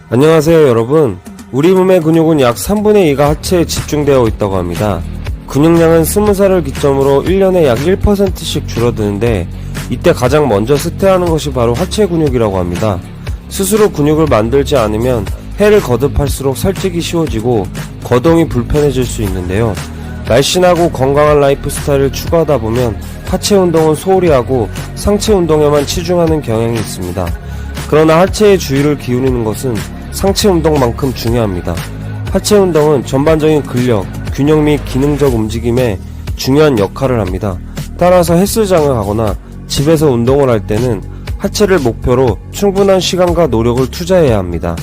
안녕하세요 여러분. 우리 몸의 근육은 약 3분의 2가 하체에 집중되어 있다고 합니다. 근육량은 20살을 기점으로 1년에 약 1%씩 줄어드는데 이때 가장 먼저 쇠퇴하는 것이 바로 하체 근육이라고 합니다. 스스로 근육을 만들지 않으면 해를 거듭할수록 살찌기 쉬워지고 거동이 불편해질 수 있는데요. 날씬하고 건강한 라이프 스타일을 추구하다 보면 하체 운동은 소홀히 하고 상체 운동에만 치중하는 경향이 있습니다. 그러나 하체의 주의를 기울이는 것은 상체 운동만큼 중요합니다. 하체 운동은 전반적인 근력, 균형 및 기능적 움직임에 중요한 역할을 합니다. 따라서 헬스장을 가거나 집에서 운동을 할 때는 하체를 목표로 충분한 시간과 노력을 투자해야 합니다.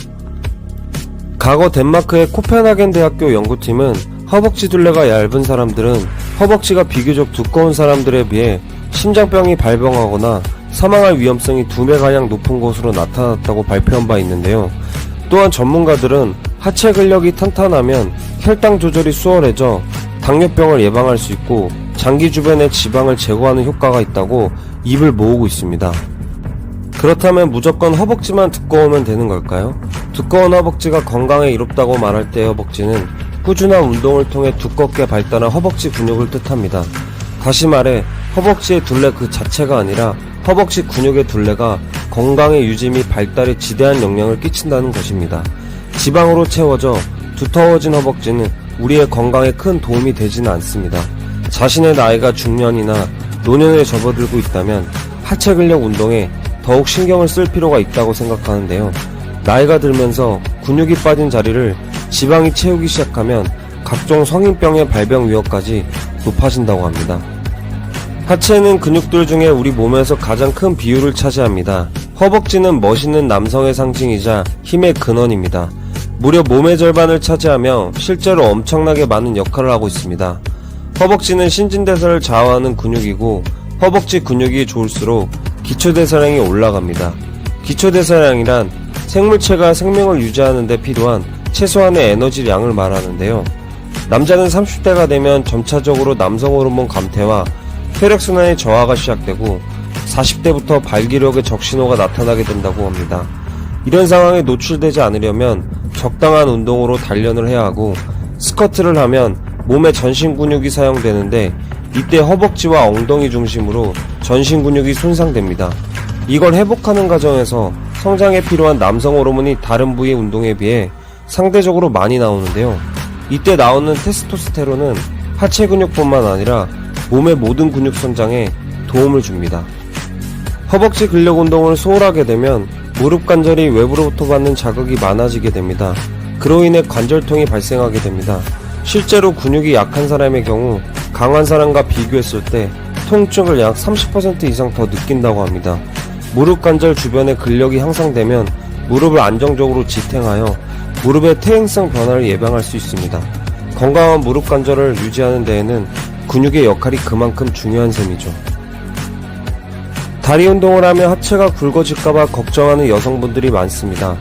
과거 덴마크의 코펜하겐 대학교 연구팀은 허벅지 둘레가 얇은 사람들은 허벅지가 비교적 두꺼운 사람들에 비해 심장병이 발병하거나 사망할 위험성이 2배가량 높은 것으로 나타났다고 발표한 바 있는데요. 또한 전문가들은 하체 근력이 탄탄하면 혈당 조절이 수월해져 당뇨병을 예방할 수 있고 장기 주변의 지방을 제거하는 효과가 있다고 입을 모으고 있습니다. 그렇다면 무조건 허벅지만 두꺼우면 되는 걸까요? 두꺼운 허벅지가 건강에 이롭다고 말할 때의 허벅지는 꾸준한 운동을 통해 두껍게 발달한 허벅지 근육을 뜻합니다. 다시 말해 허벅지의 둘레 그 자체가 아니라 허벅지 근육의 둘레가 건강의 유지 및 발달에 지대한 영향을 끼친다는 것입니다. 지방으로 채워져 두터워진 허벅지는 우리의 건강에 큰 도움이 되지는 않습니다. 자신의 나이가 중년이나 노년에 접어들고 있다면 하체 근력 운동에 더욱 신경을 쓸 필요가 있다고 생각하는데요. 나이가 들면서 근육이 빠진 자리를 지방이 채우기 시작하면 각종 성인병의 발병 위험까지 높아진다고 합니다. 하체는 근육들 중에 우리 몸에서 가장 큰 비율을 차지합니다. 허벅지는 멋있는 남성의 상징이자 힘의 근원입니다. 무려 몸의 절반을 차지하며 실제로 엄청나게 많은 역할을 하고 있습니다. 허벅지는 신진대사를 좌우하는 근육이고 허벅지 근육이 좋을수록 기초대사량이 올라갑니다. 기초대사량이란 생물체가 생명을 유지하는 데 필요한 최소한의 에너지량을 말하는데요. 남자는 30대가 되면 점차적으로 남성 호르몬 감퇴와 혈액순환의 저하가 시작되고 40대부터 발기력의 적신호가 나타나게 된다고 합니다. 이런 상황에 노출되지 않으려면 적당한 운동으로 단련을 해야 하고 스쿼트를 하면 몸의 전신 근육이 사용되는데 이때 허벅지와 엉덩이 중심으로 전신 근육이 손상됩니다. 이걸 회복하는 과정에서 성장에 필요한 남성 호르몬이 다른 부위 운동에 비해 상대적으로 많이 나오는데요. 이때 나오는 테스토스테론은 하체 근육뿐만 아니라 몸의 모든 근육 성장에 도움을 줍니다. 허벅지 근력 운동을 소홀하게 되면 무릎 관절이 외부로부터 받는 자극이 많아지게 됩니다. 그로 인해 관절통이 발생하게 됩니다. 실제로 근육이 약한 사람의 경우 강한 사람과 비교했을 때 통증을 약 30% 이상 더 느낀다고 합니다. 무릎 관절 주변의 근력이 향상되면 무릎을 안정적으로 지탱하여 무릎의 퇴행성 변화를 예방할 수 있습니다. 건강한 무릎 관절을 유지하는 데에는 근육의 역할이 그만큼 중요한 셈이죠. 다리 운동을 하면 하체가 굵어질까봐 걱정하는 여성분들이 많습니다.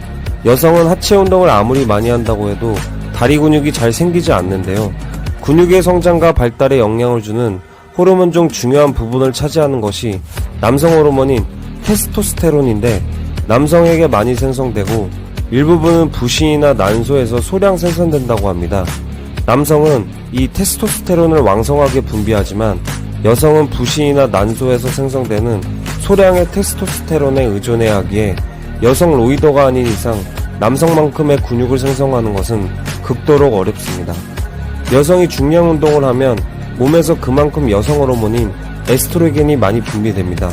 여성은 하체 운동을 아무리 많이 한다고 해도 다리 근육이 잘 생기지 않는데요. 근육의 성장과 발달에 영향을 주는 호르몬 중 중요한 부분을 차지하는 것이 남성 호르몬인 테스토스테론인데 남성에게 많이 생성되고 일부분은 부신이나 난소에서 소량 생성된다고 합니다. 남성은 이 테스토스테론을 왕성하게 분비하지만 여성은 부신이나 난소에서 생성되는 소량의 테스토스테론에 의존해야 하기에 여성 로이더가 아닌 이상 남성만큼의 근육을 생성하는 것은 극도로 어렵습니다. 여성이 중량 운동을 하면 몸에서 그만큼 여성 호르몬인 에스트로겐이 많이 분비됩니다.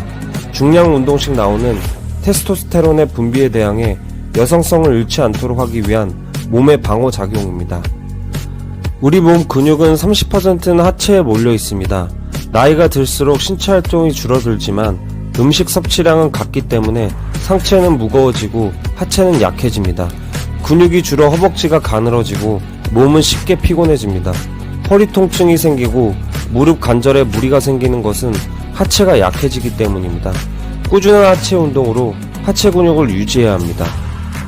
중량 운동식 나오는 테스토스테론의 분비에 대항해 여성성을 잃지 않도록 하기 위한 몸의 방어 작용입니다. 우리 몸 근육은 30%는 하체에 몰려 있습니다. 나이가 들수록 신체 활동이 줄어들지만 음식 섭취량은 같기 때문에 상체는 무거워지고 하체는 약해집니다. 근육이 줄어 허벅지가 가늘어지고 몸은 쉽게 피곤해집니다. 허리 통증이 생기고 무릎 관절에 무리가 생기는 것은 하체가 약해지기 때문입니다. 꾸준한 하체 운동으로 하체 근육을 유지해야 합니다.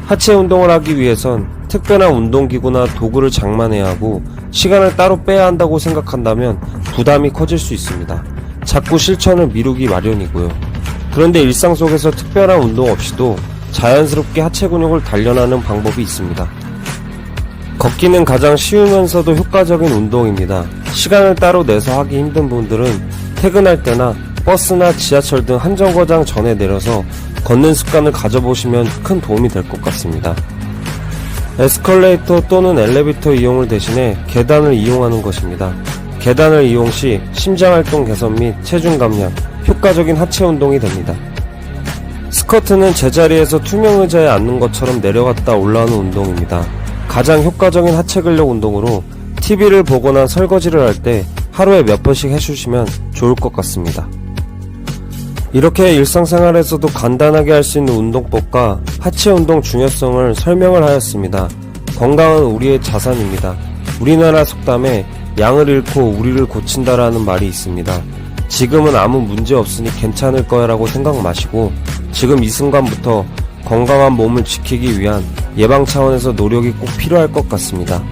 하체 운동을 하기 위해선 특별한 운동기구나 도구를 장만해야 하고 시간을 따로 빼야 한다고 생각한다면 부담이 커질 수 있습니다. 자꾸 실천을 미루기 마련이고요. 그런데 일상 속에서 특별한 운동 없이도 자연스럽게 하체 근육을 단련하는 방법이 있습니다. 걷기는 가장 쉬우면서도 효과적인 운동입니다. 시간을 따로 내서 하기 힘든 분들은 퇴근할 때나 버스나 지하철 등 한정거장 전에 내려서 걷는 습관을 가져보시면 큰 도움이 될 것 같습니다. 에스컬레이터 또는 엘리베이터 이용을 대신해 계단을 이용하는 것입니다. 계단을 이용 시 심장활동 개선 및 체중 감량, 효과적인 하체 운동이 됩니다. 스쿼트는 제자리에서 투명 의자에 앉는 것처럼 내려갔다 올라오는 운동입니다. 가장 효과적인 하체 근력 운동으로 TV를 보거나 설거지를 할 때 하루에 몇 번씩 해주시면 좋을 것 같습니다. 이렇게 일상생활에서도 간단하게 할 수 있는 운동법과 하체 운동 중요성을 설명을 하였습니다. 건강은 우리의 자산입니다. 우리나라 속담에 양을 잃고 우리를 고친다라는 말이 있습니다. 지금은 아무 문제 없으니 괜찮을 거야 라고 생각 마시고 지금 이 순간부터 건강한 몸을 지키기 위한 예방 차원에서 노력이 꼭 필요할 것 같습니다.